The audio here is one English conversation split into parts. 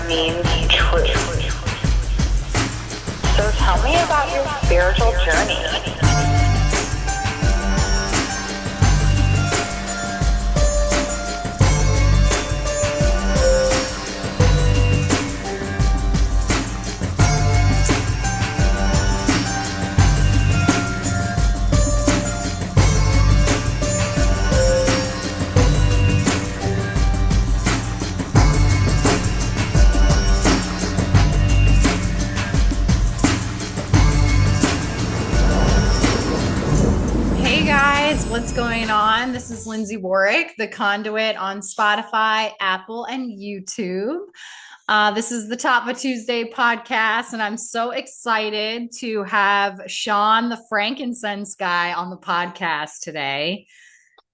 means truth. So tell me about your spiritual journey. What's going on? This is Lindsay Warwick, the conduit on Spotify, Apple, and YouTube. This is the Tattva Tuesday podcast, and I'm so excited to have Sean, the Frankincense Guy, on the podcast today.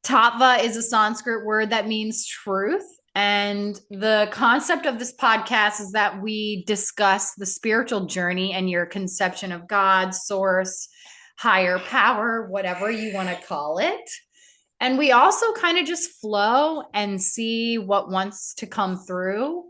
Tattva is a Sanskrit word that means truth. And the concept of this podcast is that we discuss the spiritual journey and your conception of God, source, higher power, whatever you want to call it. And we also kind of just flow and see what wants to come through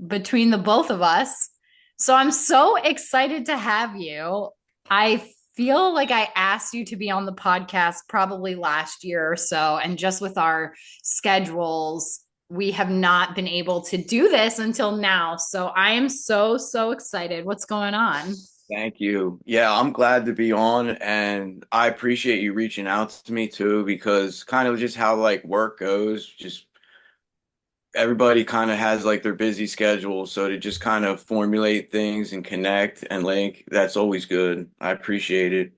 between the both of us. So I'm so excited to have you. I feel like I asked you to be on the podcast probably last year or so. And just with our schedules, we have not been able to do this until now. So I am so excited. What's going on? Thank you. Yeah, I'm glad to be on, and I appreciate you reaching out to me too, because kind of just how like work goes, just everybody kind of has like their busy schedule, so to just kind of formulate things and connect and link, that's always good. I appreciate it.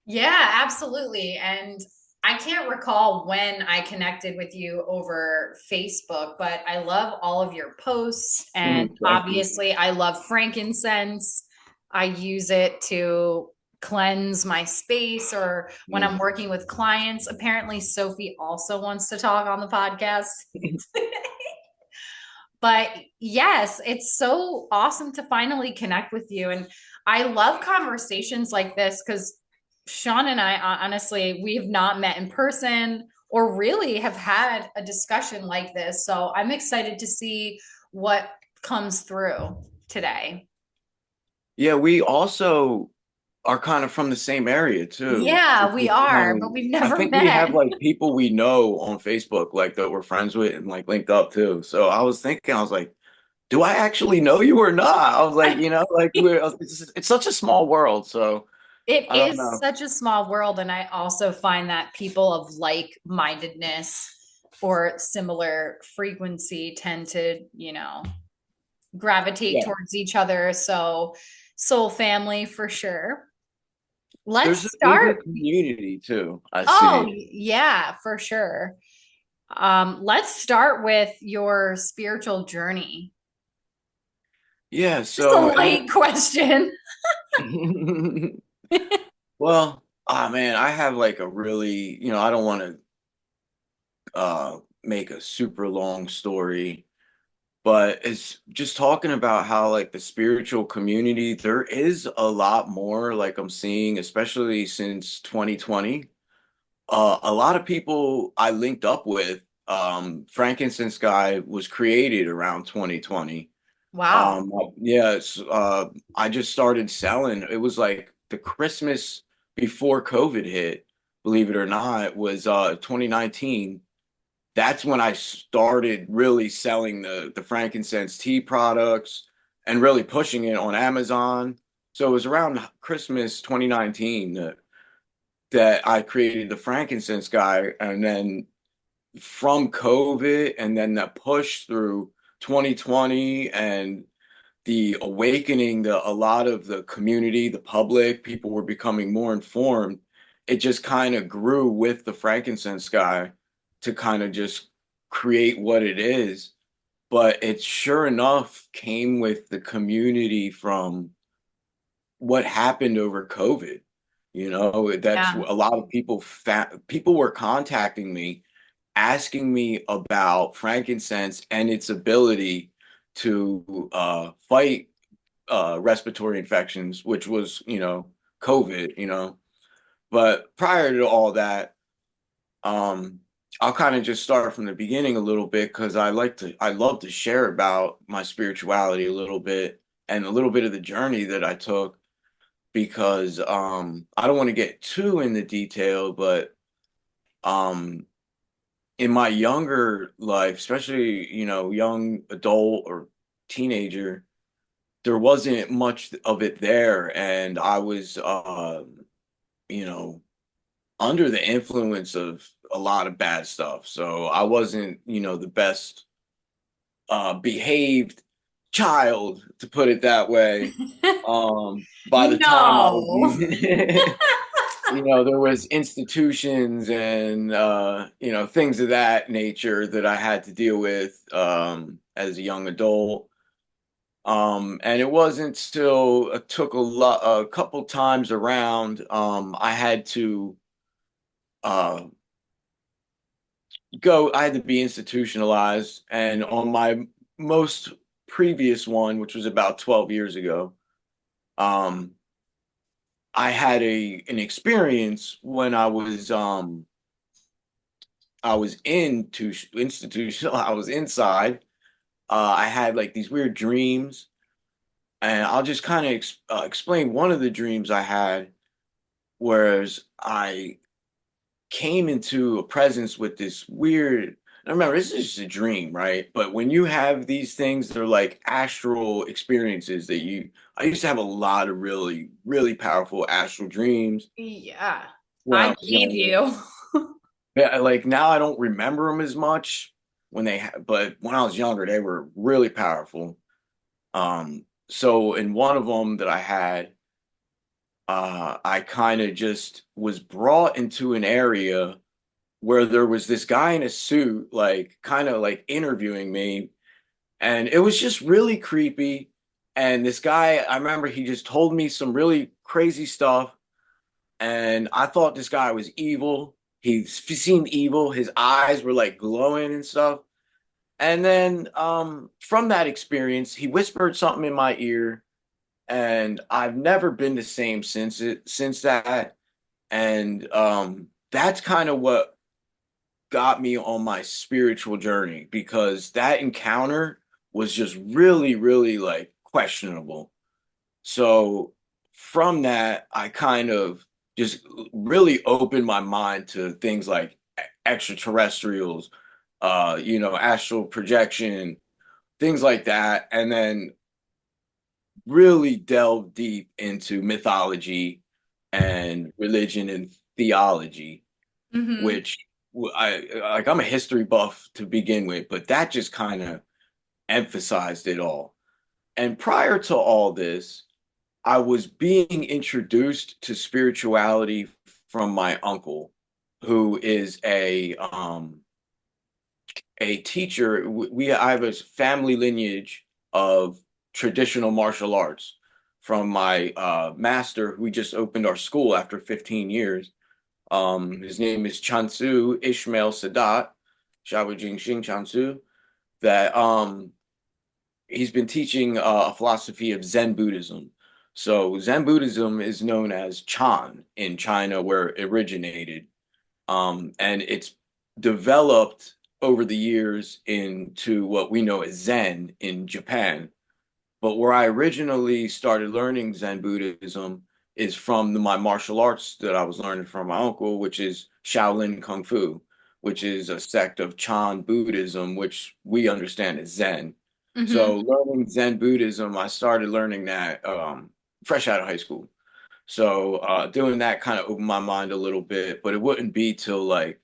Yeah, absolutely. And I can't recall when I connected with you over Facebook, but I love all of your posts. And Thank you. obviously, I love frankincense. I use it to cleanse my space or when I'm working with clients. Apparently, Sophie also wants to talk on the podcast. But yes, it's so awesome to finally connect with you. And I love conversations like this because Sean and I, honestly, we have not met in person or really have had a discussion like this. So I'm excited to see what comes through today. Yeah, we also are kind of from the same area too. Yeah, we are, but we've I never think we met. have like people we know on Facebook like that we're friends with and like linked up too. So I was thinking, I was like, do I actually know you or not? I was like, like it's such a small world, so It I don't is know. such a small world. And I also find that people of like-mindedness or similar frequency tend to, gravitate Yeah, towards each other. So soul family for sure. Let's there's a start. community too, I Oh, see. yeah, for sure. Let's start with your spiritual journey. Yeah, Just a so light question. well, ah man, I have like a really, I don't want to make a super long story. But it's just talking about how like the spiritual community, there is a lot more like I'm seeing, especially since 2020. A lot of people I linked up with, Frankincense Guy was created around 2020. Wow. Yes, I just started selling. It was like the Christmas before COVID hit, believe it or not, was 2019. That's when I started really selling the frankincense tea products and really pushing it on Amazon. So it was around Christmas 2019 that I created the Frankincense Guy, and then from COVID and then that push through 2020 and the awakening, a lot of the community, the public, people were becoming more informed. It just kind of grew with the Frankincense Guy to kind of just create what it is. But it sure enough came with the community from what happened over COVID. That's Yeah. a lot of people were contacting me, asking me about frankincense and its ability to fight respiratory infections, which was, COVID. But prior to all that, um, I'll kind of just start from the beginning a little bit because I love to share about my spirituality a little bit and a little bit of the journey that I took because I don't want to get too into detail, but um in my younger life, especially, young adult or teenager, there wasn't much of it there. And I was, you know, under the influence of a lot of bad stuff. So I wasn't, the best behaved child, to put it that way. By the time I was No. there was institutions and things of that nature that I had to deal with as a young adult. And it wasn't till it took a couple times around. I had to uh, I had to be institutionalized, and on my most previous one, which was about 12 years ago, um, I had an experience when I was into institutional. I was inside. I had like these weird dreams, and I'll just kind of explain one of the dreams I had, whereas I came into a presence with this weird. I remember this is just a dream, right? But when you have these things, they're like astral experiences that I used to have a lot of really, really powerful astral dreams Yeah, when I I was believe younger. you. Yeah, like now I don't remember them as much but when I was younger, they were really powerful. So in one of them that I had, I kind of just was brought into an area where there was this guy in a suit, like kind of like interviewing me, and it was just really creepy. And this guy, I remember he just told me some really crazy stuff, and I thought this guy was evil. He seemed evil. His eyes were like glowing and stuff. And then from that experience, he whispered something in my ear, and I've never been the same since that. And that's kind of what got me on my spiritual journey because that encounter was just really, really like questionable. So from that, I kind of just really opened my mind to things like extraterrestrials, astral projection, things like that. And then really delved deep into mythology and religion and theology, Hmm. which I'm a history buff to begin with, but that just kind of emphasized it all. And prior to all this, I was being introduced to spirituality from my uncle, who is a teacher. I have a family lineage of traditional martial arts from my master, who we just opened our school after 15 years. His name is Chansu Ishmael Sadat, Shawu Jingxing Chansu, that he's been teaching a philosophy of Zen Buddhism. So Zen Buddhism is known as Chan in China, where it originated, and it's developed over the years into what we know as Zen in Japan. But where I originally started learning Zen Buddhism is from my martial arts that I was learning from my uncle, which is Shaolin Kung Fu, which is a sect of Chan Buddhism, which we understand as Zen. Hmm. So learning Zen Buddhism, I started learning that fresh out of high school. So doing that kind of opened my mind a little bit, but it wouldn't be till like,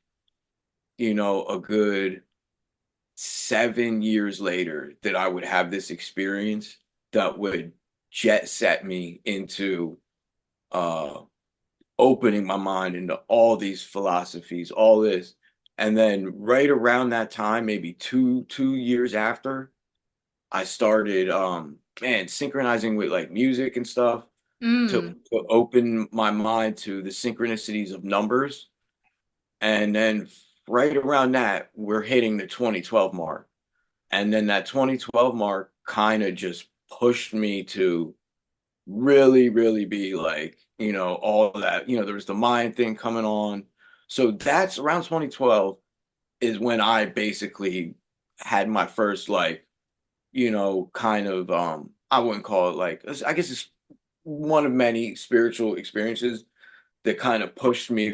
a good 7 years later that I would have this experience that would jet set me into uh opening my mind into all these philosophies, all this. And then right around that time, maybe two years after, I started synchronizing with like music and stuff Mm. to open my mind to the synchronicities of numbers. And then right around that, we're hitting the 2012 mark. And then that 2012 mark kind of just pushed me to really, really be like, all of that. There was the mind thing coming on. So that's around 2012. is when I basically had my first like, kind of I wouldn't call it like, I guess it's one of many spiritual experiences that kind of pushed me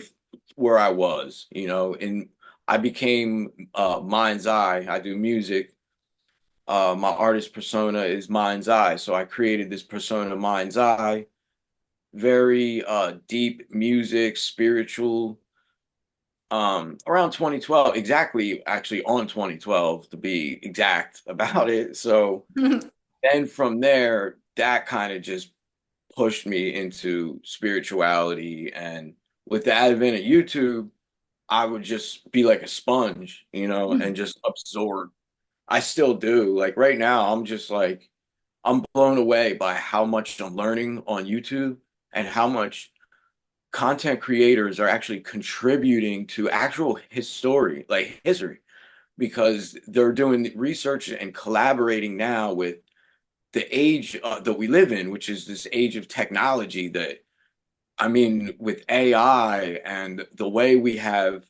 where I was, and I became Mind's Eye. I do music. My artist persona is Mind's Eye. So I created this persona, Mind's Eye, very deep music, spiritual, around 2012, exactly, actually on 2012 to be exact about it. So then from there, that kind of just pushed me into spirituality. And with the advent of YouTube, I would just be like a sponge, and just absorb. I still do. Like right now, I'm just like, I'm blown away by how much I'm learning on YouTube and how much content creators are actually contributing to actual history, like history, because they're doing research and collaborating now with the age that we live in, which is this age of technology that, I mean, with AI and the way we have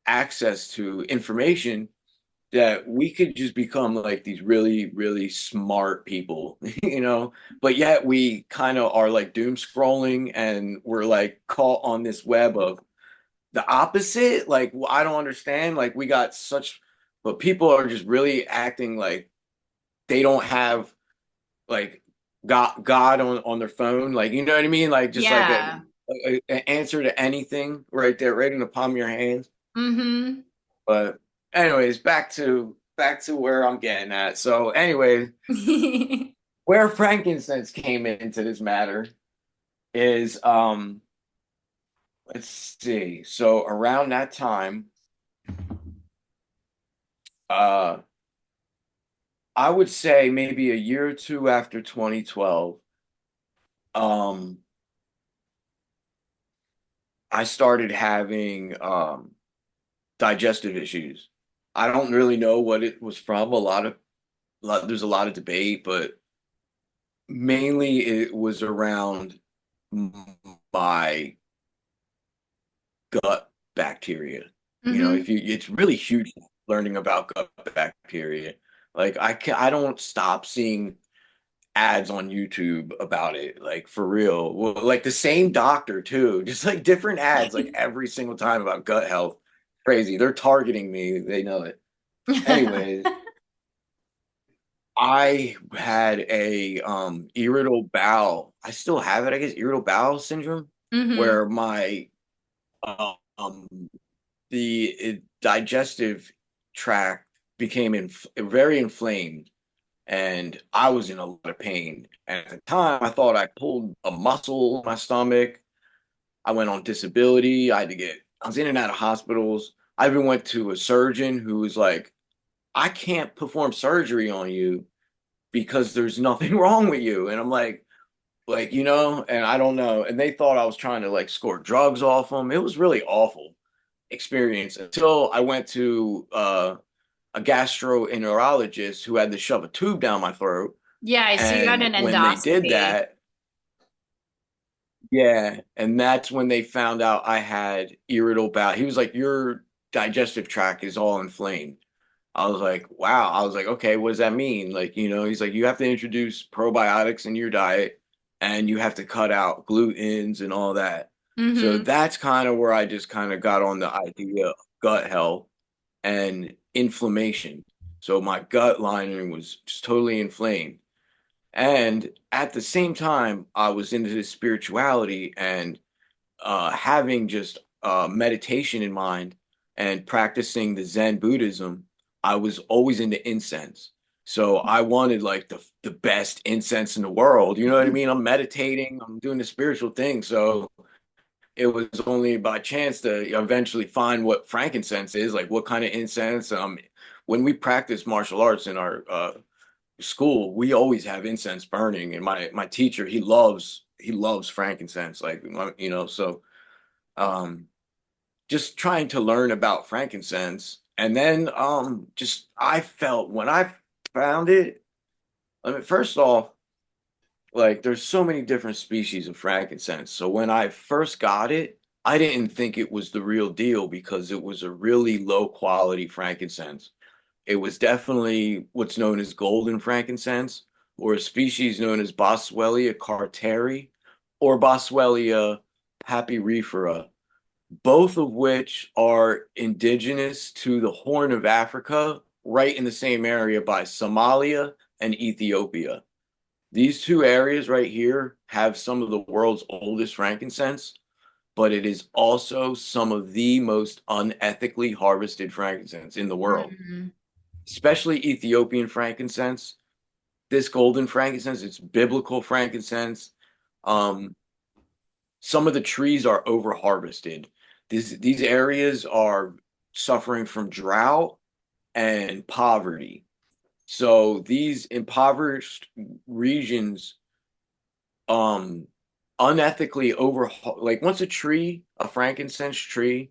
access to information, that we could just become like these really, really smart people, but yet we kind of are like doom scrolling and we're like caught on this web of the opposite. Like, I don't understand. Like, we got such, but people are just really acting like they don't have like God on their phone. Like, you know what I mean? Like, just like Yeah. an answer to anything right there, right in the palm of your hands. Mm-hmm. But anyways, back to where I'm getting at. So anyway, where frankincense came into this matter is let's see. So around that time, uh I would say maybe a year or two after 2012, um I started having digestive issues. I don't really know what it was from. There's a lot of debate, but mainly it was around my gut bacteria. Mm-hmm. If you, it's really huge learning about gut bacteria. Like I don't stop seeing ads on YouTube about it, like for real. Well, like the same doctor too, just like different ads, like every single time about gut health. Crazy. They're targeting me. They know it. Anyways, I had a irritable bowel. I still have it, I guess, irritable bowel syndrome, Mm-hmm. where my um the digestive tract became very inflamed, and I was in a lot of pain. And at the time, I thought I pulled a muscle in my stomach. I went on disability. I was in and out of hospitals. I even went to a surgeon who was like, I can't perform surgery on you because there's nothing wrong with you. And I'm like, and I don't know. And they thought I was trying to like score drugs off them. It was really awful experience until I went to a gastroenterologist who had to shove a tube down my throat. Yeah, so you got And an when they did endoscopy. that, yeah, and that's when they found out I had irritable bowel. He was like, your digestive tract is all inflamed. I was like, wow. I was like, okay, what does that mean? Like, he's like, you have to introduce probiotics in your diet and you have to cut out glutens and all that. So Mm-hmm. that's kind of where I just kind of got on the idea of gut health and inflammation. So my gut lining was just totally inflamed. And at the same time, I was into this spirituality and having just meditation in mind and practicing the Zen Buddhism. I was always into incense. So I wanted like the best incense in the world. You know what I mean? I'm meditating, I'm doing the spiritual thing. So it was only by chance to eventually find what frankincense is, like what kind of incense. When we practice martial arts in our school, we always have incense burning, and my teacher, he loves frankincense, like so um just trying to learn about frankincense. And then just I felt when I found it, I mean, first off, like there's so many different species of frankincense. So when I first got it, I didn't think it was the real deal because it was a really low quality frankincense. It was definitely what's known as golden frankincense, or a species known as Boswellia carteri or Boswellia papyrifera, both of which are indigenous to the Horn of Africa, right in the same area by Somalia and Ethiopia. These two areas right here have some of the world's oldest frankincense, but it is also some of the most unethically harvested frankincense in the world, Mm. especially Ethiopian frankincense. This golden frankincense, it's biblical frankincense. Um, some of the trees are over harvested. These areas are suffering from drought and poverty. So these impoverished regions um unethically over, like once a tree, a frankincense tree,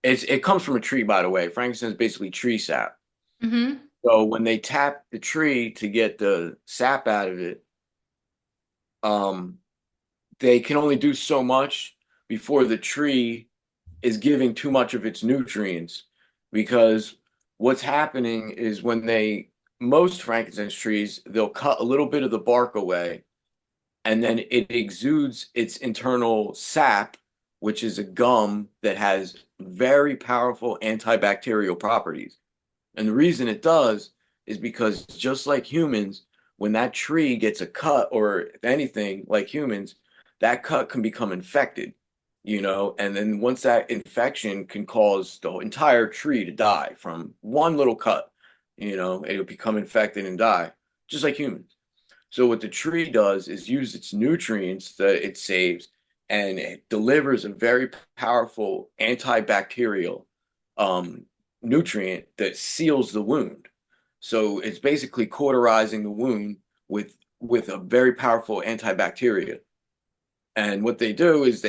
it comes from a tree, by the way. Frankincense is basically tree sap. Hmm. So when they tap the tree to get the sap out of it, um they can only do so much before the tree is giving too much of its nutrients, because what's happening is when they most frankincense trees, they'll cut a little bit of the bark away, and then it exudes its internal sap, which is a gum that has very powerful antibacterial properties. And the reason it does is because just like humans, when that tree gets a cut, or if anything, like humans, that cut can become infected, and then once that infection can cause the entire tree to die from one little cut, it'll become infected and die, just like humans. So what the tree does is use its nutrients that it saves, and it delivers a very powerful antibacterial um, nutrient that seals the wound. So it's basically cauterizing the wound with a very powerful antibacteria. And what they do is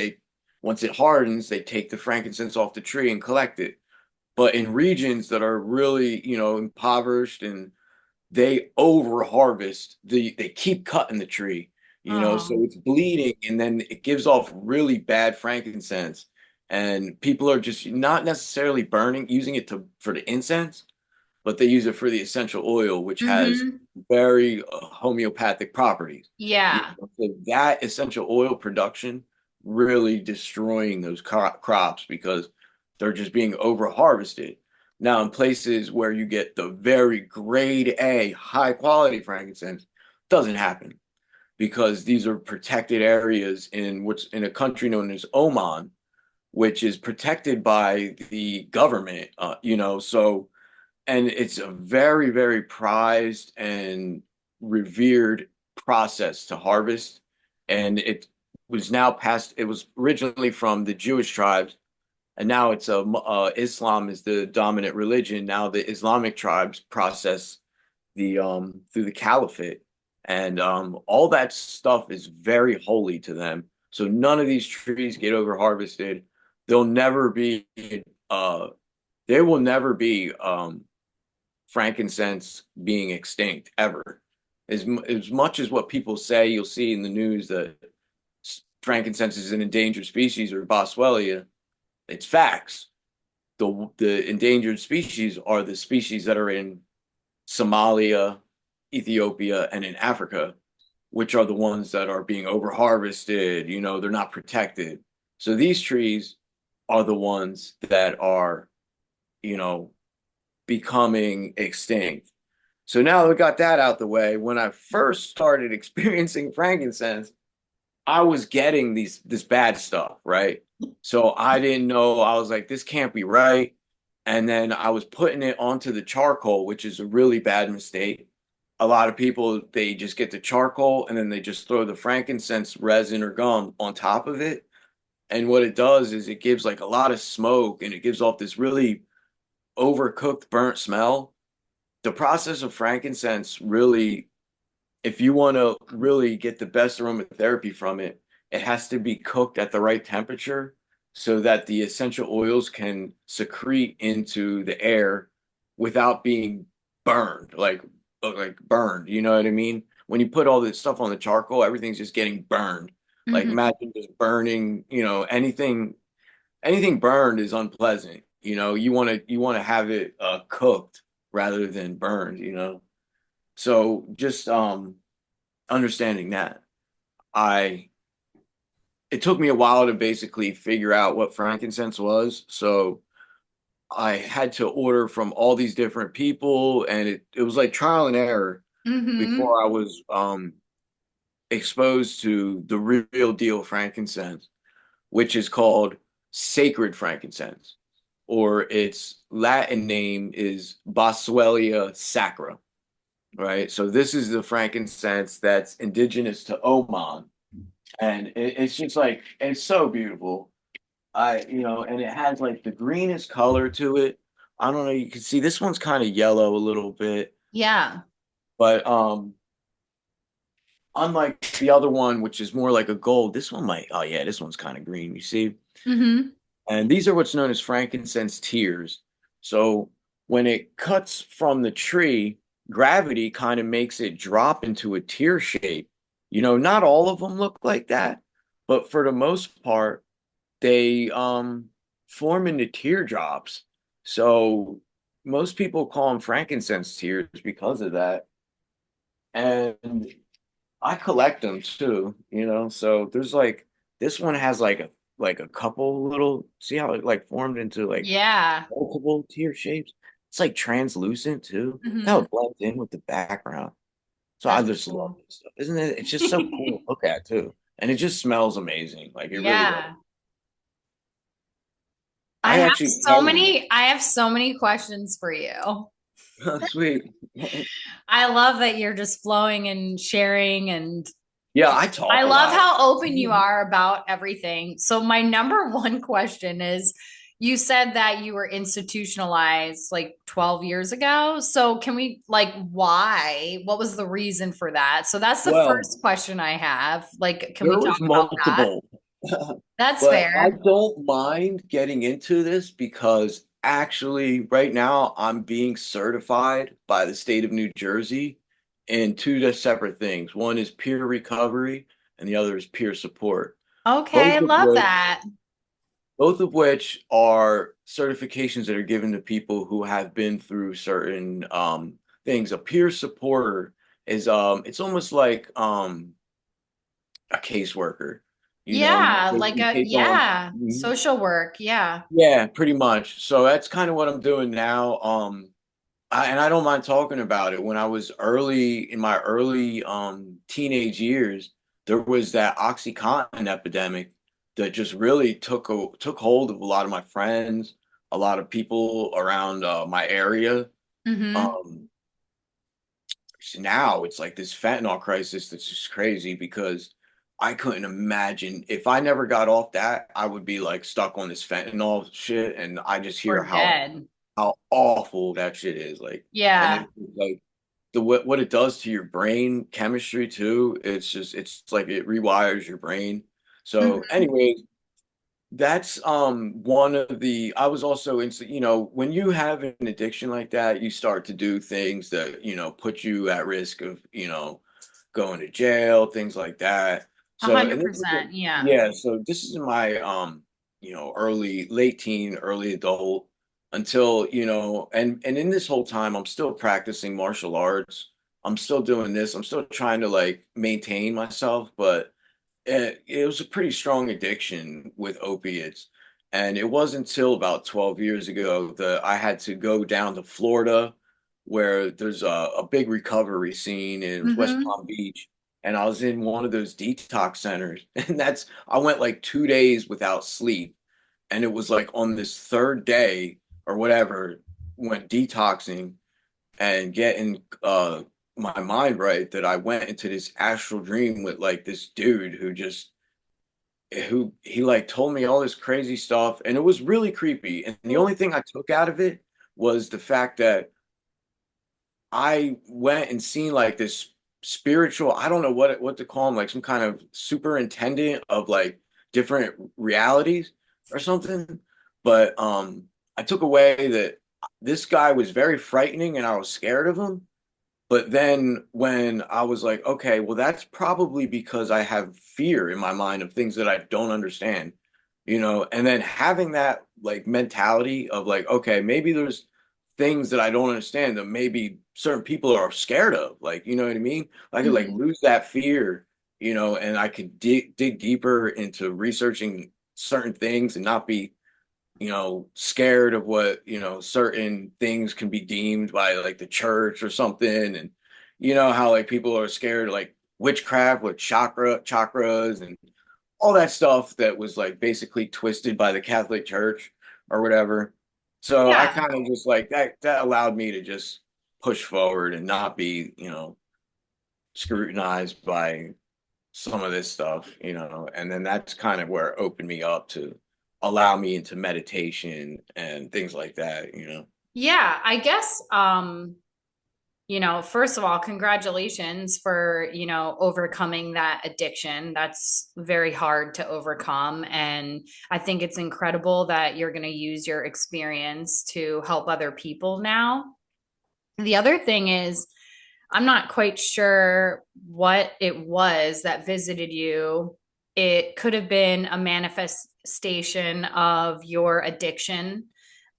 once it hardens, they take the frankincense off the tree and collect it. But in regions that are really, impoverished, and they over harvest, they keep cutting the tree, so Oh. it's bleeding, and then it gives off really bad frankincense, and people are just not necessarily burning using it to for the incense, but they use it for the essential oil, which has Hmm. very homeopathic properties. Yeah. So that essential oil production really destroying those crops because they're just being over harvested. Now, in places where you get the very grade A, high quality frankincense, doesn't happen because these are protected areas in what's in a country known as Oman, which is protected by the government. So, and it's a very, very prized and revered process to harvest. And it was now passed, it was originally from the Jewish tribes, and now it's Islam is the dominant religion. Now the Islamic tribes process the through the caliphate, and all that stuff is very holy to them. So none of these trees get over harvested. They'll never be uh there will never be frankincense being extinct ever. As much as what people say, you'll see in the news that frankincense is an endangered species or Boswellia. It's facts. The endangered species are the species that are in Somalia, Ethiopia, and in Africa, which are the ones that are being over harvested. They're not protected. So these trees are the ones that are, you know, becoming extinct. So now that we got that out the way, when I first started experiencing frankincense, I was getting this bad stuff, right? So I didn't know. I was like, this can't be right. And then I was putting it onto the charcoal, which is a really bad mistake. A lot of people, they just get the charcoal and then they just throw the frankincense resin or gum on top of it. And what it does is it gives like a lot of smoke, and it gives off this really overcooked, burnt smell. The process of frankincense really, if you want to really get the best aromatherapy from it, it has to be cooked at the right temperature so that the essential oils can secrete into the air without being burned, like burned. You know what I mean? When you put all this stuff on the charcoal, everything's just getting burned. Like Hmm. imagine just burning, anything burned is unpleasant. You want to have it cooked rather than burned, So just understanding that. I It took me a while to basically figure out what frankincense was. So I had to order from all these different people, and it was like trial and error Hmm. before I was exposed to the real deal frankincense, which is called sacred frankincense, or its Latin name is Boswellia sacra, right? So this is the frankincense that's indigenous to Oman, and it's just like it's so beautiful. And it has like the greenest color to it. I don't know, you can see this one's kind of yellow a little bit, Yeah. but unlike the other one, which is more like a gold, this one might, oh yeah, this one's kind of green, you see? Hmm. And these are what's known as frankincense tears. So when it cuts from the tree, gravity kind of makes it drop into a tear shape. Not all of them look like that, but for the most part, they form into teardrops. So most people call them frankincense tears because of that. And I collect them too. So there's like this one has like a couple little, see how it like formed into like Yeah. multiple tear shapes. It's like translucent too. Look how Hmm. it blends in with the background. So I That's just love cool. this stuff, isn't it? It's just so cool to look at too, and it just smells amazing. Like it really does. Yeah. I actually carry I have so many questions for you. them. Sweet. I love that you're just flowing and sharing, and Yeah, I I talk a love lot. how open you are about everything. So my number one question is, you said that you were institutionalized like 12 years ago. So can we like why? What was the reason for that? So that's the Well, first question I have. Like, can we there talk was about that? multiple. That's But I fair. don't mind getting into this because actually, right now, I'm being certified by the state of New Jersey in separate things. One is peer recovery, and the other is peer support. Okay, I Both of love which, that. both of which are certifications that are given to people who have been through certain things. A peer supporter is it's almost like a caseworker. Yeah, You like you a take on. yeah, Mhm. social work. Yeah. Yeah, pretty much. So that's kind of what I'm doing now. And I don't mind talking about it. When I was early in my early teenage years, there was that OxyContin epidemic that just really took hold of a lot of my friends, a lot of people around my area. Hmm. Um, so now it's like this fentanyl crisis that's just crazy because I couldn't imagine if I never got off that, I would be like stuck on this fentanyl shit, and I just hear We're dead. how awful that shit is. Like, and Yeah. it's like what it does to your brain chemistry too. It's like it rewires your brain. So, Mhm. anyways, that's one of the I was also in when you have an addiction like that, you start to do things that, put you at risk of, going to jail, things like that. A So, and hundred this is percent. Yeah. yeah, so this is my early late teen, early adult until, and in this whole time I'm still practicing martial arts. I'm still doing this. I'm still trying to like maintain myself, but it was a pretty strong addiction with opiates. And it wasn't until about 12 years ago that I had to go down to Florida, where there's a big recovery scene in West Hmm. Palm Beach. And I was in one of those detox centers. And I went like 2 days without sleep. And it was like on this third day or whatever, went detoxing and getting my mind right, that I went into this astral dream with like this dude who he like told me all this crazy stuff, and it was really creepy. And the only thing I took out of it was the fact that I went and seen like this spiritual, I don't know what to call him, like some kind of superintendent of like different realities or something. But I took away that this guy was very frightening and I was scared of him, But then when I was like, okay, well, that's probably because I have fear in my mind of things that I don't understand, and then having that like mentality of like, okay, maybe there's things that I don't understand that maybe certain people are scared of, like, you know what I mean? I could like Mhm. lose that fear, and I could dig deeper into researching certain things and not be scared of what, certain things can be deemed by like the church or something. And how like people are scared of like witchcraft with chakras and all that stuff that was like basically twisted by the Catholic Church or whatever. So I Yeah. kind of just like that allowed me to just push forward and not be, scrutinized by some of this stuff, and then that's kind of where it opened me up to allow me into meditation and things like that. Yeah, I guess first of all, congratulations for, overcoming that addiction. That's very hard to overcome. And I think it's incredible that you're going to use your experience to help other people now. The other thing is, I'm not quite sure what it was that visited you. It could have been a manifestation of your addiction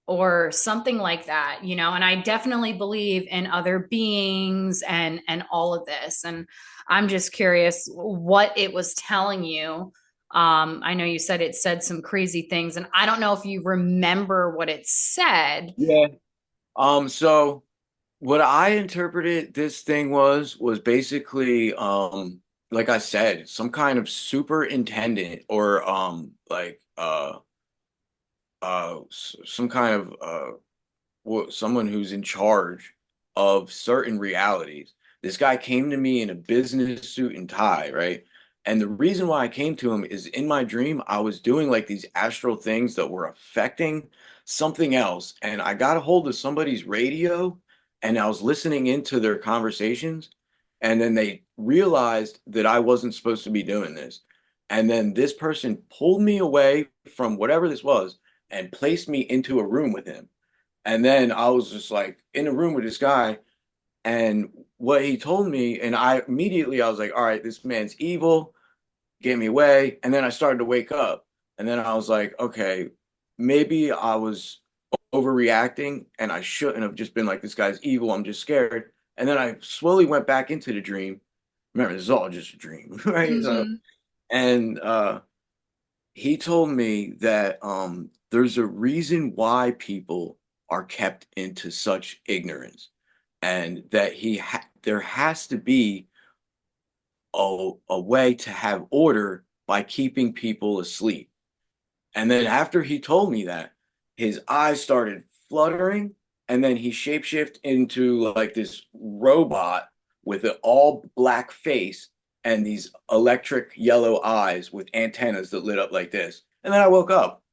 or something like that, and I definitely believe in other beings and all of this. And I'm just curious what it was telling you. I know you said it said some crazy things, and I don't know if you remember what it said. Yeah. So what I interpreted this thing was basically like I said, some kind of superintendent or like some kind of someone who's in charge of certain realities. This guy came to me in a business suit and tie, right? And the reason why I came to him is in my dream, I was doing like these astral things that were affecting something else. And I got a hold of somebody's radio and I was listening into their conversations. And then they realized that I wasn't supposed to be doing this. And then this person pulled me away from whatever this was and placed me into a room with him. And then I was just like in a room with this guy, and what he told me, and I was like, all right, this man's evil, get me away. And then I started to wake up. And then I was like, okay, maybe I was overreacting and I shouldn't have just been like, this guy's evil, I'm just scared. And then I slowly went back into the dream. Remember, this is all just a dream, right? So, Mhm. and he told me that there's a reason why people are kept into such ignorance, and that there has to be a way to have order by keeping people asleep. And then after he told me that, his eyes started fluttering, and then he shapeshift into like this robot with an all black face and these electric yellow eyes with antennas that lit up like this. And then I woke up.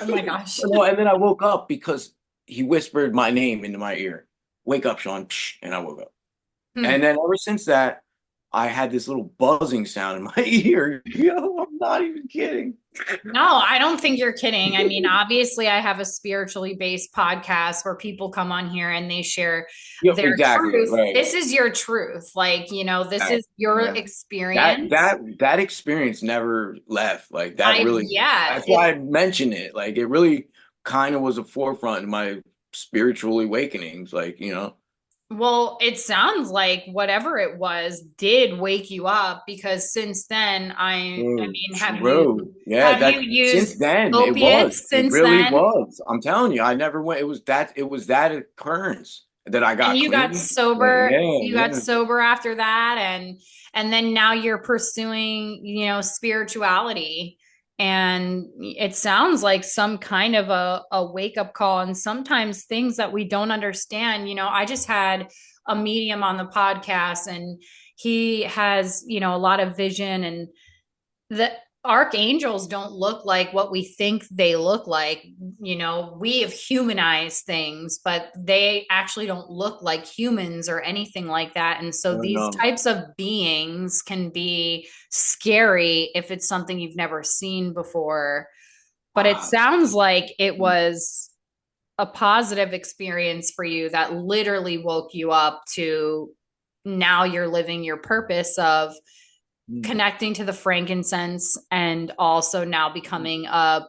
Oh my gosh. No, and then I woke up because he whispered my name into my ear. Wake up, Sean. Psh, and I woke up. And Hmm. then ever since that, I had this little buzzing sound in my ear. Yo, I'm not even kidding. No, I don't think you're kidding. I mean, obviously, I have a spiritually based podcast where people come on here and they share Yep, their exactly. truth. Right. This is your truth. Like, this That, is your yeah. That experience. that that experience never left. Like that I, really, yeah, that's why I mentioned it. Like it really kind of was a forefront in my spiritual awakenings. Like. well, it sounds like whatever it was did wake you up because since then, I Mm, mean, true. Yeah, have you that since used then it was. opiates It since really then? was. I'm telling you, I never went. It was that occurrence that I And got clean. Like, yeah, you got yeah. sober after that, and then now you're pursuing, spirituality. And it sounds like some kind of a wake up call, and sometimes things that we don't understand. I just had a medium on the podcast, and he has, a lot of vision, and the archangels don't look like what we think they look like. We have humanized things, but they actually don't look like humans or anything like that. And so No, these no. types of beings can be scary if it's something you've never seen before. But it Ah, sounds like it was a positive experience for you that literally woke you up to now you're living your purpose of Mm. connecting to the frankincense and also now becoming a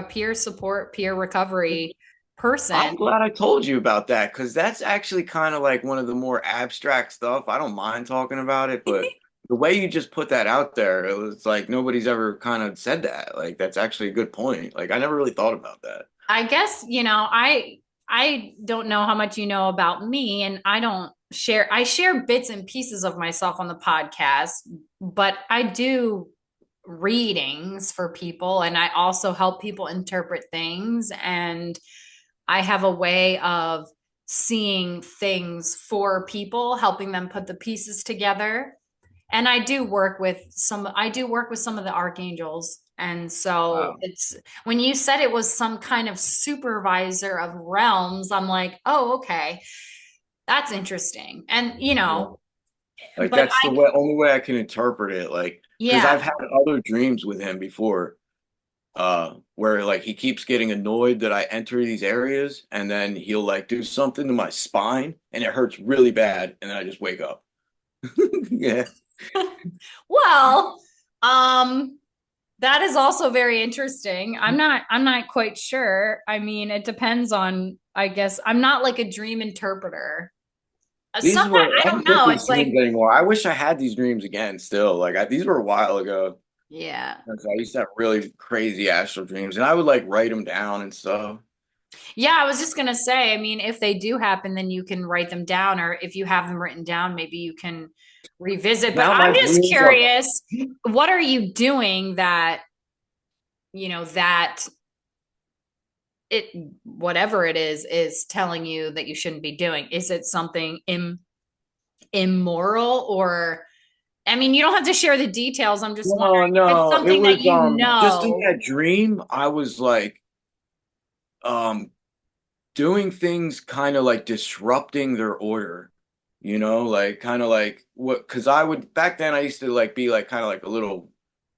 peer support, peer recovery person. I'm glad I told you about that because that's actually kind of like one of the more abstract stuff. I don't mind talking about it, but the way you just put that out there, it was like nobody's ever kind of said that. Like that's actually a good point. Like I never really thought about that. I guess, I don't know how much you know about me, and I share bits and pieces of myself on the podcast, but I do readings for people and I also help people interpret things, and I have a way of seeing things for people, helping them put the pieces together. And I do work with some of the archangels. And so Wow. it's when you said it was some kind of supervisor of realms, I'm like, oh, okay, that's interesting. And Yeah. Like but that's the way only way I can interpret it. Like because yeah. I've had other dreams with him before, where like he keeps getting annoyed that I enter these areas and then he'll like do something to my spine and it hurts really bad and then I just wake up. Yeah. Well, um, that is also very interesting. I'm not quite sure. I mean, it depends on, I guess, I'm not like a dream interpreter. These Sometimes were I I don't don't get know. these It's like, dreams anymore. I wish I had these dreams again still. These were a while ago. yeah. 'Cause I used to have really crazy astral dreams and I would like write them down and stuff. Yeah, I was just gonna say, I mean, if they do happen, then you can write them down, or if you have them written down, maybe you can revisit. But Now my I'm just dreams are curious, what are you doing that, that it, whatever it is telling you that you shouldn't be doing? Is it something immoral, or, I mean, you don't have to share the details. I'm just no, wondering if it's no. It something that was you just in know. that dream, I was like um doing things kind of like disrupting their order, like kind of like what, because I would back then I used to like be like kind of like a little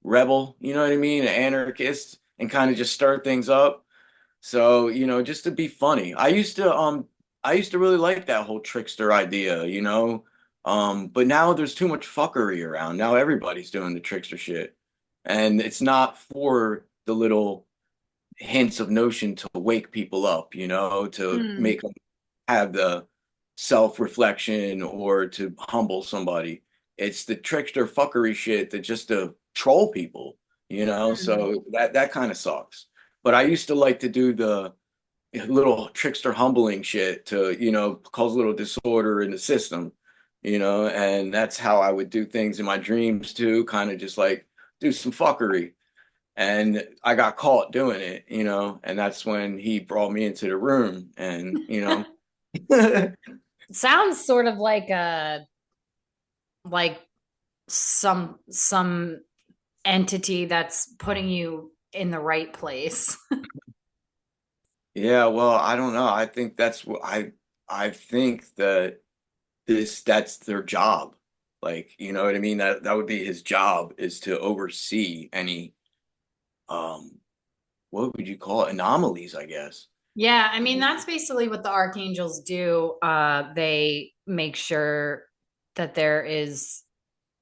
rebel, you know what I mean, an anarchist, and kind of just stir things up. So, just to be funny. I used to really like that whole trickster idea, but now there's too much fuckery around. Now everybody's doing the trickster shit. And it's not for the little hints of notion to wake people up, to Hmm. make them have the self-reflection or to humble somebody. It's the trickster fuckery shit that just to troll people, Hmm. so that kind of sucks. But I used to like to do the little trickster humbling shit to, cause a little disorder in the system, and that's how I would do things in my dreams too, kind of just like do some fuckery. And I got caught doing it, and that's when he brought me into the room and, Sounds sort of like some entity that's putting you in the right place. yeah, well, I don't know. I think that's what I think that that's their job. Like, you know what I mean? That would be his job is to oversee any um what would you call it? Anomalies, I guess. Yeah, I mean, that's basically what the archangels do. They make sure that there is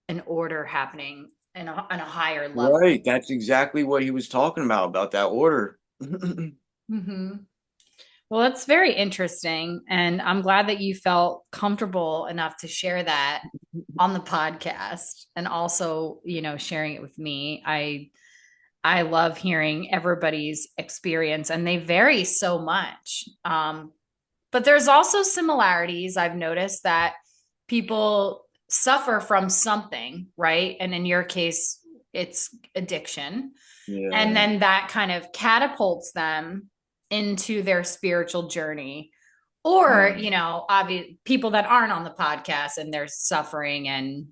an order happening on a higher level. Right. That's exactly what he was talking about that order. Hmm. Well, that's very interesting. And I'm glad that you felt comfortable enough to share that on the podcast and also, sharing it with me. I love hearing everybody's experience, and they vary so much. But there's also similarities. I've noticed that people suffer from something, right? And in your case, it's addiction. And Yeah. then that kind of catapults them into their spiritual journey. Or, Mm. people that aren't on the podcast and they're suffering, and,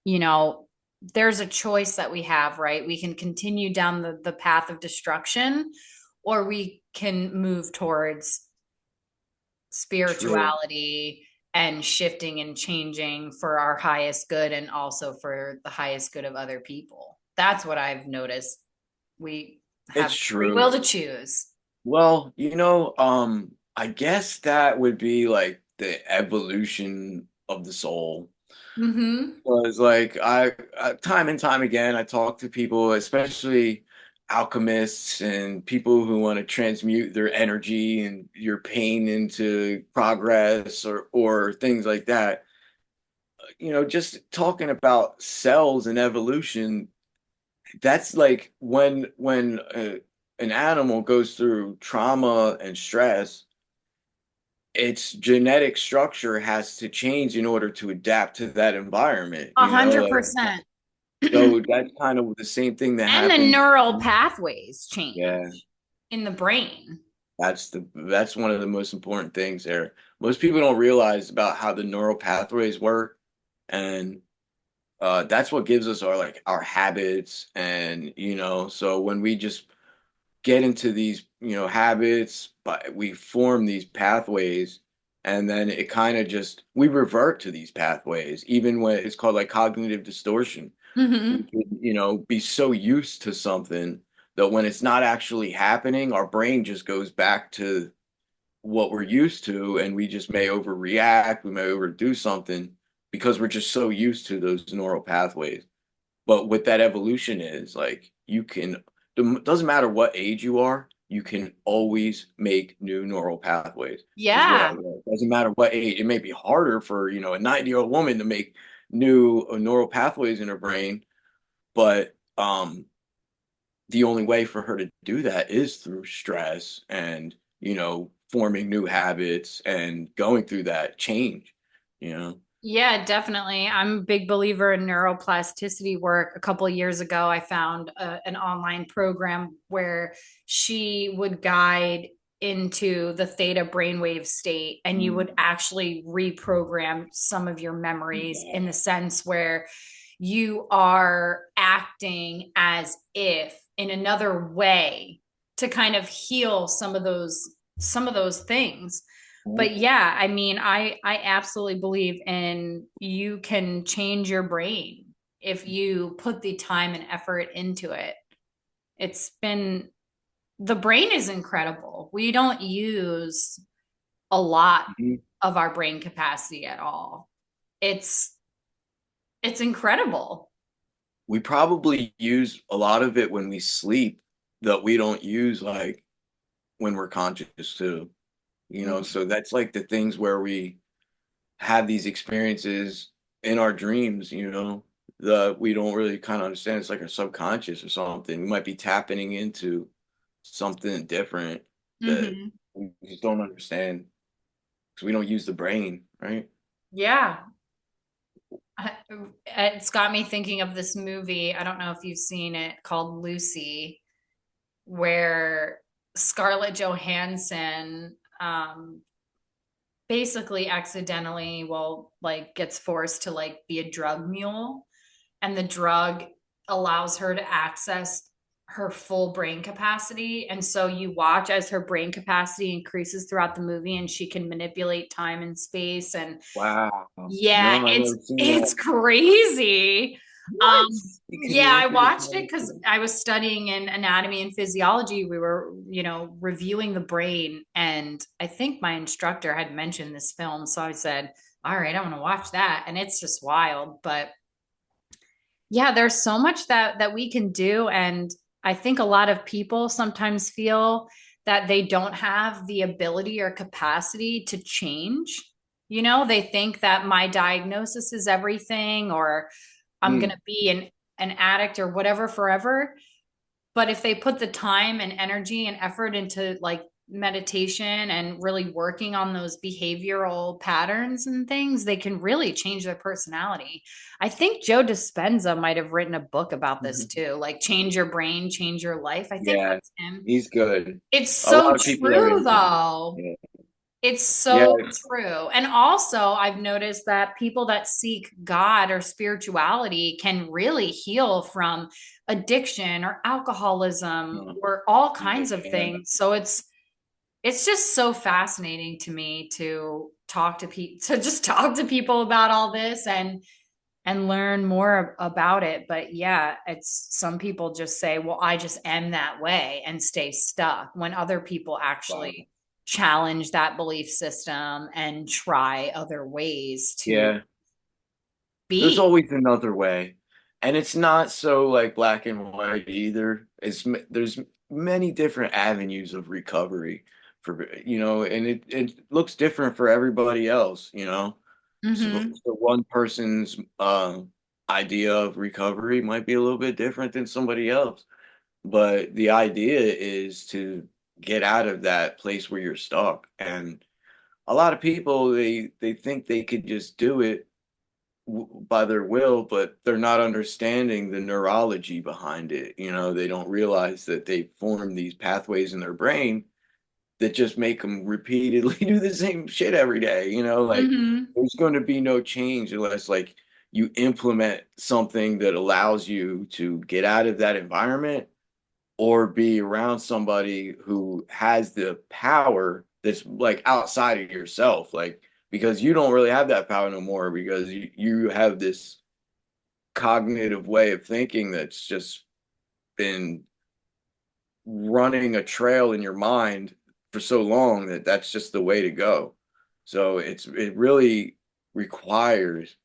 you know, there's a choice that we have, right? We can continue down the path of destruction, or we can move towards True. spirituality and shifting and changing for our highest good and also for the highest good of other people. That's what I've noticed. We have It's free will true. to choose. Well, I guess that would be like the evolution of the soul. Mm-hmm. Was like time and time again, I talk to people, especially alchemists and people who want to transmute their energy and your pain into progress or things like that. Just talking about cells and evolution, that's like when an animal goes through trauma and stress, its genetic structure has to change in order to adapt to that environment, A hundred like, percent. so that's kind of the same thing that And the happens. neural pathways Yeah, change in the brain. that's one of the most important things there. Most people don't realize about how the neural pathways work, and that's what gives us our habits, and so when we just get into these habits, but we form these pathways, and then it kind of just we revert to these pathways, even when it's called like cognitive distortion. We Mm-hmm. could, be so used to something that when it's not actually happening, our brain just goes back to what we're used to, and we just may overreact, we may overdo something because we're just so used to those neural pathways. But what that evolution is, like, it doesn't matter what age you are, you can always make new neural pathways, is what I Yeah. learned. Doesn't matter what age. It may be harder for, a 90-year-old woman to make new neural pathways in her brain, but the only way for her to do that is through stress and, forming new habits and going through that change. Yeah, definitely. I'm a big believer in neuroplasticity work. A couple of years ago, I found an online program where she would guide into the theta brainwave state, and you would actually reprogram some of your memories in the sense where you are acting as if in another way to kind of heal some of those things. But yeah, I mean, I absolutely believe in you can change your brain if you put the time and effort into it. It's been the brain is incredible. We don't use a lot Mhm. of our brain capacity at all. It's it's incredible. We probably use a lot of it when we sleep that we don't use like when we're conscious too. Mhm. So that's like the things where we have these experiences in our dreams, that we don't really kind of understand. It's like our subconscious or something. We might be tapping into something different that Mhm. we just don't understand because we don't use the brain, right? Yeah. It's got me thinking of this movie. I don't know if you've seen it called Lucy, where Scarlett Johansson basically accidentally, well, like gets forced to like be a drug mule, and the drug allows her to access her full brain capacity. And so you watch as her brain capacity increases throughout the movie, and she can manipulate time and space. And Wow. yeah, No, I've it's never seen it's that. crazy. What? You can Yeah, I manipulate watched it time. because I was studying in anatomy and physiology. We were, reviewing the brain, and I think my instructor had mentioned this film, so I said, "All right, I'm gonna watch that," and it's just wild. But yeah, there's so much that we can do, and I think a lot of people sometimes feel that they don't have the ability or capacity to change. They think that my diagnosis is everything, or I'm going Mm. to be an addict or whatever forever. But if they put the time and energy and effort into like meditation and really working on those behavioral patterns and things, they can really change their personality. I think Joe Dispenza might have written a book about this too, like change your brain, change your life. I think Yeah, that's him. he's good. It's A so lot of people are true into. though. Yeah. It's Yeah. so true. And also, I've noticed that people that seek God or spirituality can really heal from addiction or alcoholism No, or all they kinds of can. things. So it's just so fascinating to me to talk to people to just talk to people about all this and learn more about it. But yeah, it's some people just say, "Well, I just am that way," and stay stuck when other people Wow. actually challenge that belief system and try other ways to Yeah. There's be. always another way. And it's not so like black and white either. There's many different avenues of recovery for, and it looks different for everybody else. Mm-hmm. So one person's idea of recovery might be a little bit different than somebody else. But the idea is to get out of that place where you're stuck. And a lot of people they think they could just do it by their will, but they're not understanding the neurology behind it. They don't realize that they form these pathways in their brain that just make them repeatedly do the same shit every day. Like Mm-hmm. there's going to be no change unless like you implement something that allows you to get out of that environment or be around somebody who has the power that's like outside of yourself, like because you don't really have that power no more because you have this cognitive way of thinking that's just been running a trail in your mind for so long that that's just the way to go. So it really requires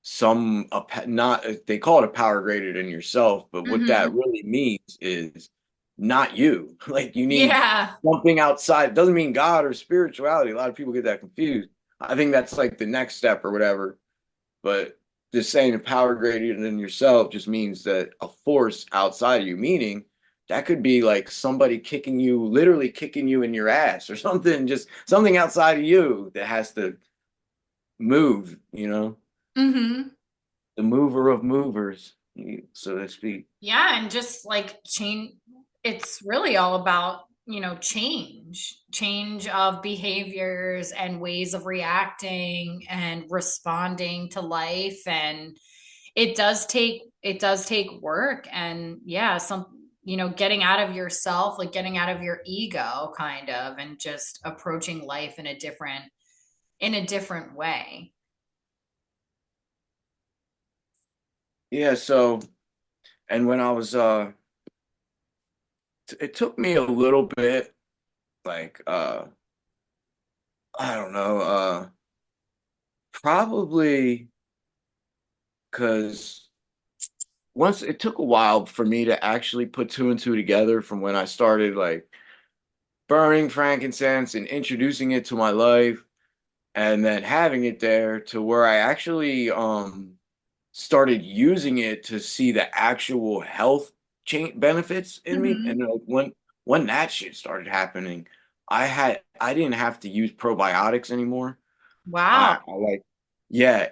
some not they call it a power greater than yourself, but what that Mm-hmm. really means is not you. Like you need Yeah. something outside. It doesn't mean God or spirituality. A lot of people get that confused. I think that's like the next step or whatever. But just saying a power greater than yourself just means that a force outside of you, meaning that could be like somebody kicking you, literally kicking you in your ass or something, just something outside of you that has to move. Mm-hmm. The mover of movers, so to speak. Yeah, and just like change, it's really all about, change of behaviors and ways of reacting and responding to life. And it does take work. And yeah, getting out of yourself, like getting out of your ego kind of, and just approaching life in a different way. Yeah, so and when I was it took me a little bit like I don't know, probably because once it took a while for me to actually put two and two together from when I started like burning frankincense and introducing it to my life and then having it there to where I actually started using it to see the actual health change benefits in me. Hmm. And like when that shit started happening, I didn't have to use probiotics anymore. Wow. I like, yeah,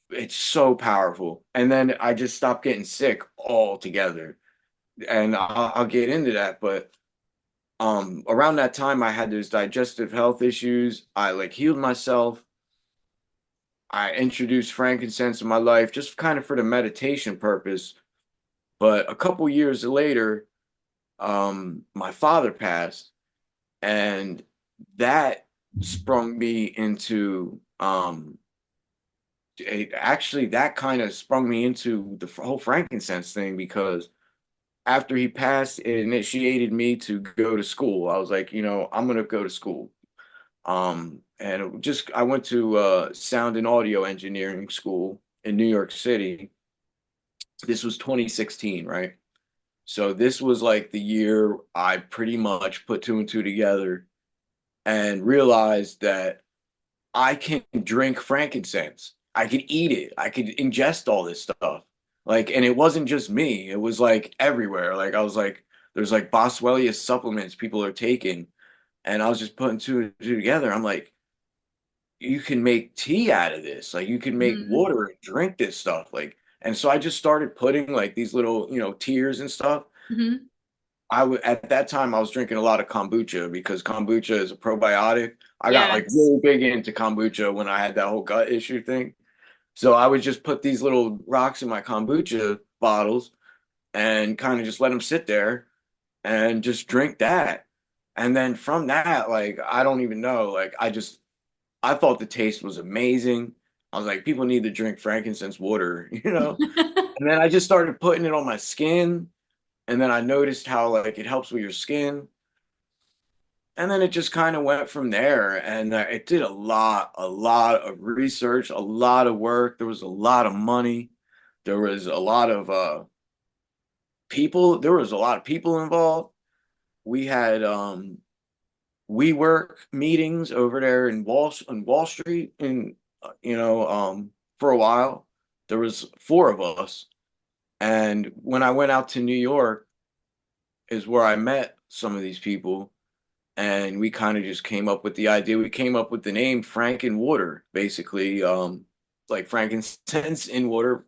it's so powerful. And then I just stopped getting sick altogether. And I'll get into that, but around that time I had those digestive health issues. I like healed myself. I introduced frankincense in my life just kind of for the meditation purpose. But a couple years later, my father passed, and that sprung me into actually that kind of sprung me into the whole frankincense thing because after he passed, it initiated me to go to school. I was like, I'm gonna go to school. And I went to sound and audio engineering school in New York City. This was 2016, right? So this was like the year I pretty much put two and two together and realized that I can drink frankincense. I could eat it. I could ingest all this stuff. Like, and it wasn't just me. It was like everywhere. Like I was like, there's like Boswellia supplements people are taking. And I was just putting two and two together. I'm like, you can make tea out of this. Like you can make Hmm. water and drink this stuff. Like, and so I just started putting like these little, tears and stuff. Hmm. At that time I was drinking a lot of kombucha because kombucha is a probiotic. I got like Yes. really big into kombucha when I had that whole gut issue thing. So I would just put these little rocks in my kombucha bottles and kind of just let them sit there and just drink that. And then from that, like I don't even know, like I thought the taste was amazing. I was like, people need to drink frankincense water, you know? And then I just started putting it on my skin. And then I noticed how like it helps with your skin. And then it just kind of went from there. And it did a lot of research, a lot of work. There was a lot of money. There was a lot of people. There was a lot of people involved. We had we work meetings over there in Wall Street, and for a while there was four of us. And when I went out to New York is where I met some of these people, and we kind of just came up with the idea. We came up with the name Franken Water, basically, like frankincense in water,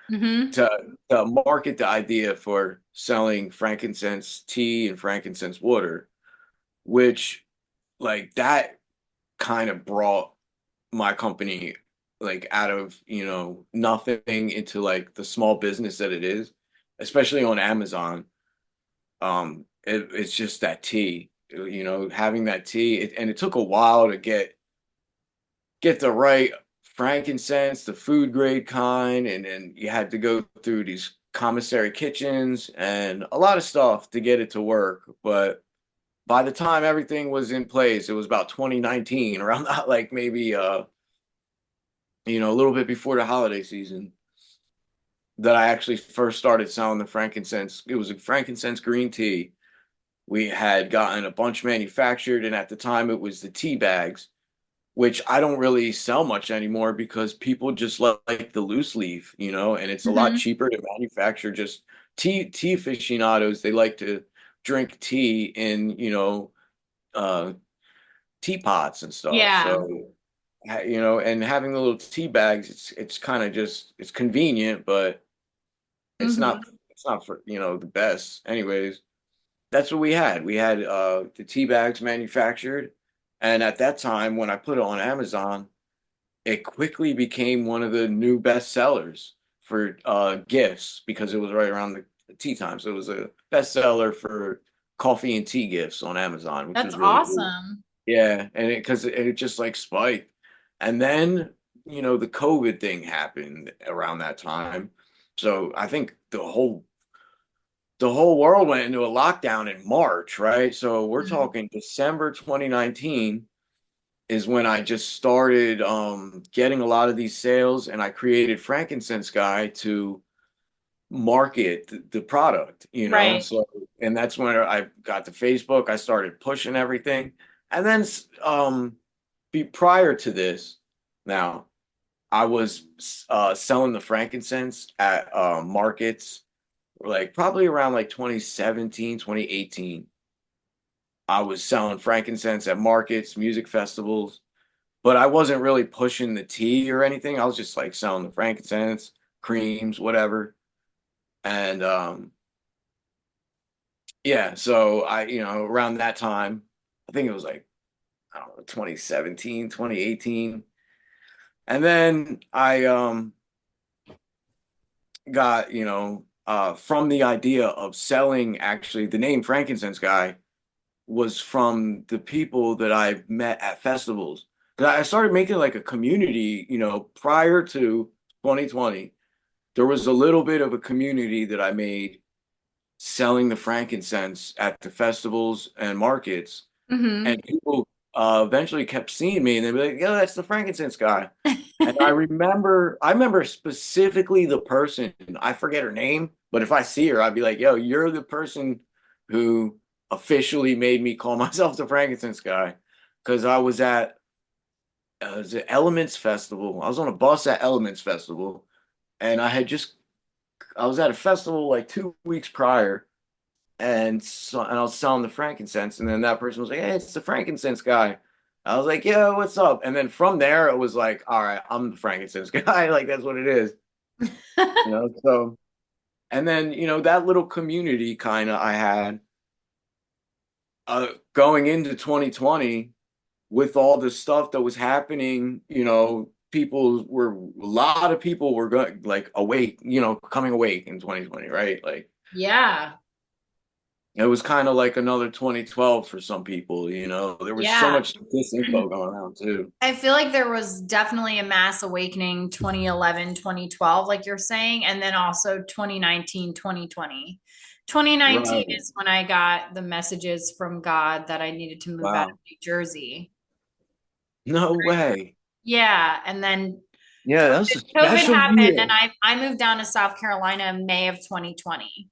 Mm-hmm. to, to market the idea for selling frankincense tea and frankincense water, which like that kind of brought my company like out of, nothing into like the small business that it is, especially on Amazon. It's just that tea, having that tea, and it took a while to get the right frankincense, the food grade kind, and then you had to go through these commissary kitchens and a lot of stuff to get it to work. But by the time everything was in place, it was about 2019, around that, like maybe a little bit before the holiday season, that I actually first started selling the frankincense. It was a frankincense green tea. We had gotten a bunch manufactured, and at the time it was the tea bags, which I don't really sell much anymore because people just like the loose leaf, and it's a lot Mm-hmm. cheaper to manufacture. Just tea aficionados, they like to drink tea in, uh, teapots and stuff. Yeah. So, and having the little tea bags, it's kind of just it's convenient, but it's Mm-hmm. not it's not for, the best. Anyways, that's what we had. We had the tea bags manufactured, and at that time when I put it on Amazon, it quickly became one of the new best sellers for gifts because it was right around the tea time. So it was a bestseller for coffee and tea gifts on Amazon, which That's was really cool. awesome. Yeah, and it just like spiked. And then, the COVID thing happened around that time. So I think the whole world went into a lockdown in March, right? So we're Mhm. talking December 2019 is when I just started getting a lot of these sales, and I created Frankincense Guy to market the product, Right. so, and that's when I got to Facebook. I started pushing everything. And then be prior to this, now I was selling the frankincense at markets, like probably around like 2017, 2018. I was selling frankincense at markets, music festivals, but I wasn't really pushing the tea or anything. I was just like selling the frankincense, creams, whatever. And yeah, so around that time, I think it was like, I don't know, 2017, 2018. And then I got, from the idea of selling, actually the name Frankincense Guy was from the people that I met at festivals. 'Cause I started making like a community, prior to 2020. There was a little bit of a community that I made selling the frankincense at the festivals and markets. Mm-hmm. And people eventually kept seeing me, and they'd be like, "Yo, that's the frankincense guy." And I remember specifically the person. I forget her name, but if I see her, I'd be like, "Yo, you're the person who officially made me call myself the frankincense guy," because I was at the Elements Festival. I was on a bus at Elements Festival, and I was at a festival like 2 weeks prior, and I was selling the frankincense, and then that person was like, "Hey, it's the frankincense guy." I was like, "Yo, what's up?" And then from there, it was like, "All right, I'm the frankincense guy." Like that's what it is, So, and then that little community kind of I had going into 2020 with all the stuff that was happening. A lot of people were going like awake, coming awake in 2020, right? Like Yeah. it was kind of like another 2012 for some people, There was so Yeah. much disinfo going around too. I feel like there was definitely a mass awakening 2011, 2012, like you're saying, and then also 2019, 2020. 2019 Right. is when I got the messages from God that I needed to move out of Wow. New Jersey. No way. Yeah, and then Yeah, that's a COVID special happened, and year. I moved down to South Carolina in May of 2020.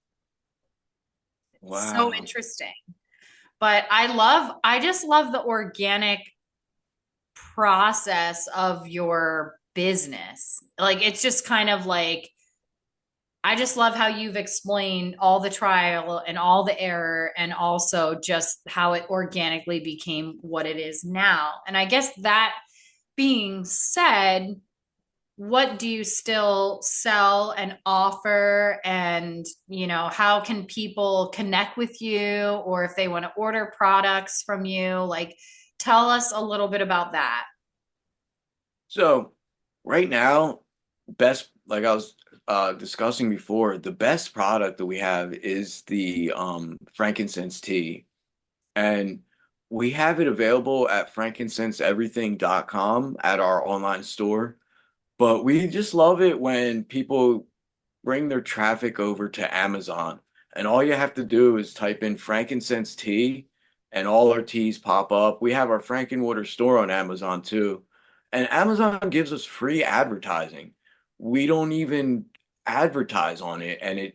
So Wow. interesting. But I just love the organic process of your business. Like it's just kind of like I just love how you've explained all the trial and all the error and also just how it organically became what it is now. And I guess that being said, what do you still sell and offer, and how can people connect with you, or if they want to order products from you, like tell us a little bit about that. So right now, best like I was discussing before, the best product that we have is the frankincense tea. And we have it available at frankincenseeverything.com at our online store. But we just love it when people bring their traffic over to Amazon. And all you have to do is type in frankincense tea and all our teas pop up. We have our Frankenwater store on Amazon too. And Amazon gives us free advertising. We don't even advertise on it. And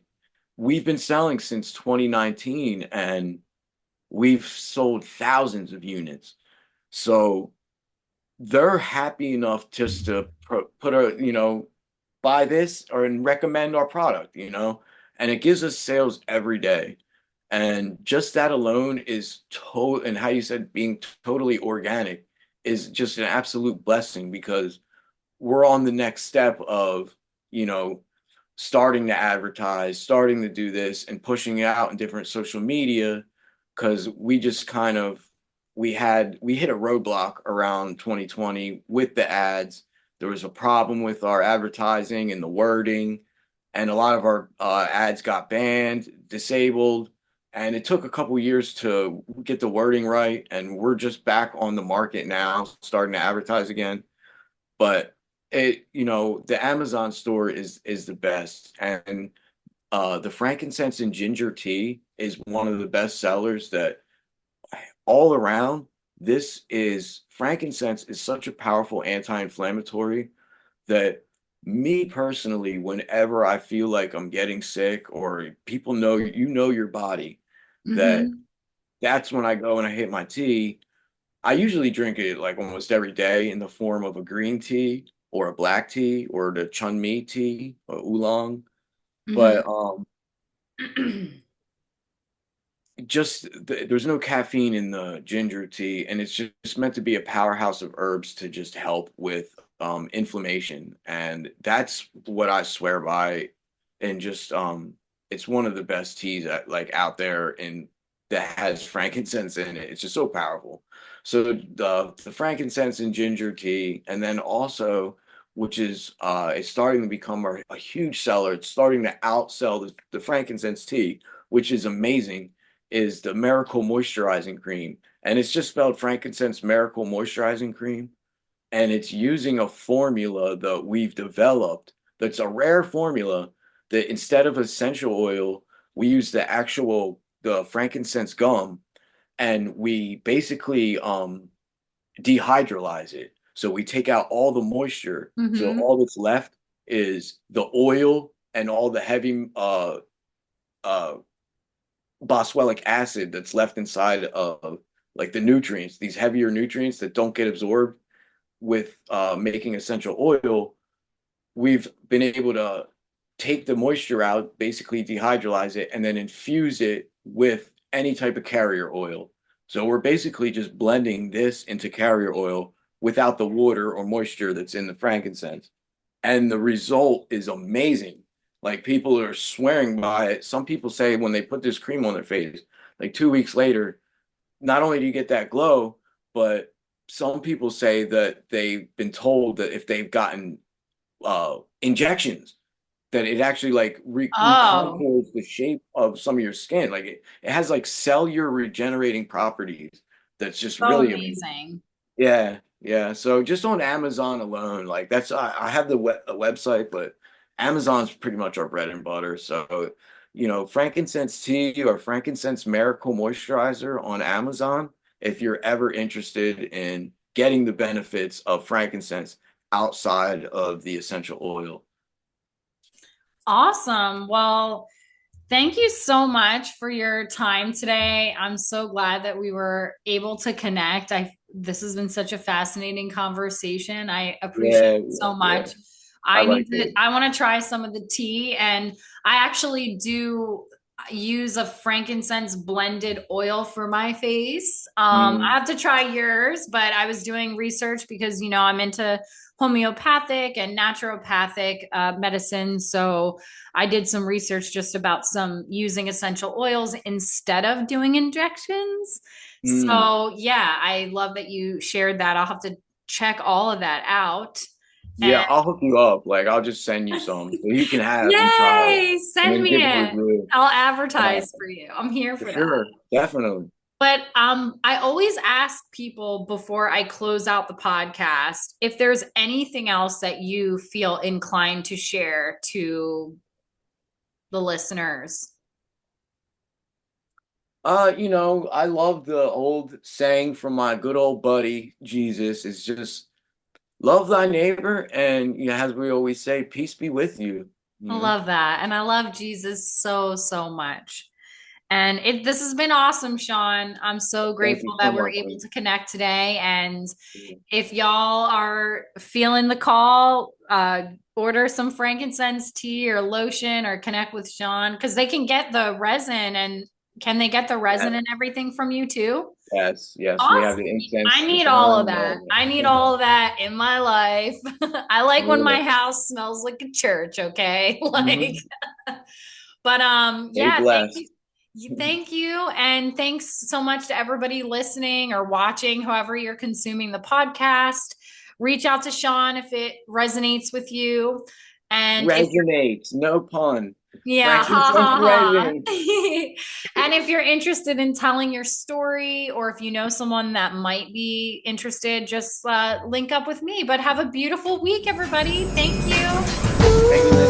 we've been selling since 2019 and we've sold thousands of units. So they're happy enough just to put buy this or and recommend our product, and it gives us sales every day. And just that alone is total, and how you said being totally organic is just an absolute blessing because we're on the next step of, you know, starting to advertise, starting to do this and pushing it out in different social media because we just kind of we hit a roadblock around 2020 with the ads. There was a problem with our advertising and the wording, and a lot of our ads got banned, disabled, and it took a couple years to get the wording right. And we're just back on the market now, starting to advertise again. But the Amazon store is the best, and the frankincense and ginger tea is one of the best sellers that all around. This is frankincense is such a powerful anti-inflammatory that me personally, whenever I feel like I'm getting sick or people know your body, that Mm-hmm. that's when I go and I hit my tea. I usually drink it like almost every day in the form of a green tea or a black tea or the chunmi tea or oolong. But Mm-hmm. there's no caffeine in the ginger tea, and it's just meant to be a powerhouse of herbs to just help with inflammation, and that's what I swear by. And just it's one of the best teas like out there and that has frankincense in it. It's just so powerful. So the frankincense and ginger tea, and then also which is it's starting to become a huge seller. It's starting to outsell the frankincense tea, which is amazing, is the Miracle Moisturizing Cream. And it's just spelled Frankincense Miracle Moisturizing Cream. And it's using a formula that we've developed that's a rare formula that instead of essential oil, we use the frankincense gum, and we basically dehydrolyze it. So we take out all the moisture. So Mm-hmm. all that's left is the oil and all the heavy uh boswellic acid that's left inside of like the nutrients, these heavier nutrients that don't get absorbed with making essential oil. We've been able to take the moisture out, basically dehydrolyze it, and then infuse it with any type of carrier oil. So we're basically just blending this into carrier oil without the water or moisture that's in the frankincense. And the result is amazing. Like people are swearing by it. Some people say when they put this cream on their face, like 2 weeks later, not only do you get that glow, but some people say that they've been told that if they've gotten injections, that it actually like Oh, recontours the shape of some of your skin. Like it has like cellular regenerating properties. That's just so really amazing. amazing. Yeah, yeah. So just on Amazon alone, like I have the website, but Amazon's pretty much our bread and butter. So frankincense tea or frankincense miracle moisturizer on Amazon if you're ever interested in getting the benefits of frankincense outside of the essential oil. Awesome. Well, thank you so much for your time today. I'm so glad that we were able to connect. This has been such a fascinating conversation. I appreciate Yeah, it so yeah. much. I like it. I want to try some of the tea, and I actually do use a frankincense blended oil for my face. I Mm, have to try yours, but I was doing research because, I'm into homeopathic and naturopathic medicine. So I did some research just about some using essential oils instead of doing injections. mm. So yeah, I love that you shared that. I'll have to check all of that out. Yeah, And I'll hook you up. Like, I'll just send you some so you can have and try it yay, and send then me give a it. review. I'll Yeah, advertise for you. I'm here for for that. sure. Definitely. But I always ask people before I close out the podcast if there's anything else that you feel inclined to share to the listeners. I love the old saying from my good old buddy Jesus is just love thy neighbor, and as we always say, peace be with you. I You know, love that. And I love Jesus so, so much. And this has been awesome, Sean. I'm so thank you grateful so that we're much. able to connect today. And if y'all are feeling the call, order some frankincense tea or lotion or connect with Sean because they can get the resin. And can they get the resin Yes, and everything from you too? yes, yes. We have Awesome. the I incense, the need all of shine, and that. all I need that. all of that in my life. I like when Yeah. my house smells like a church, okay? Like, Mhm. but Stay yeah, thank you. blessed. Thank you. And thanks so much to everybody listening or watching, however you're consuming the podcast. Reach out to Sean if it resonates with you. And if you're Resonates, no pun. yeah, ha Frankincense ha resin. ha. And if you're interested in telling your story, or if you know someone that might be interested, just link up with me. But have a beautiful week, everybody. Thank you. Thank you, Lindsay.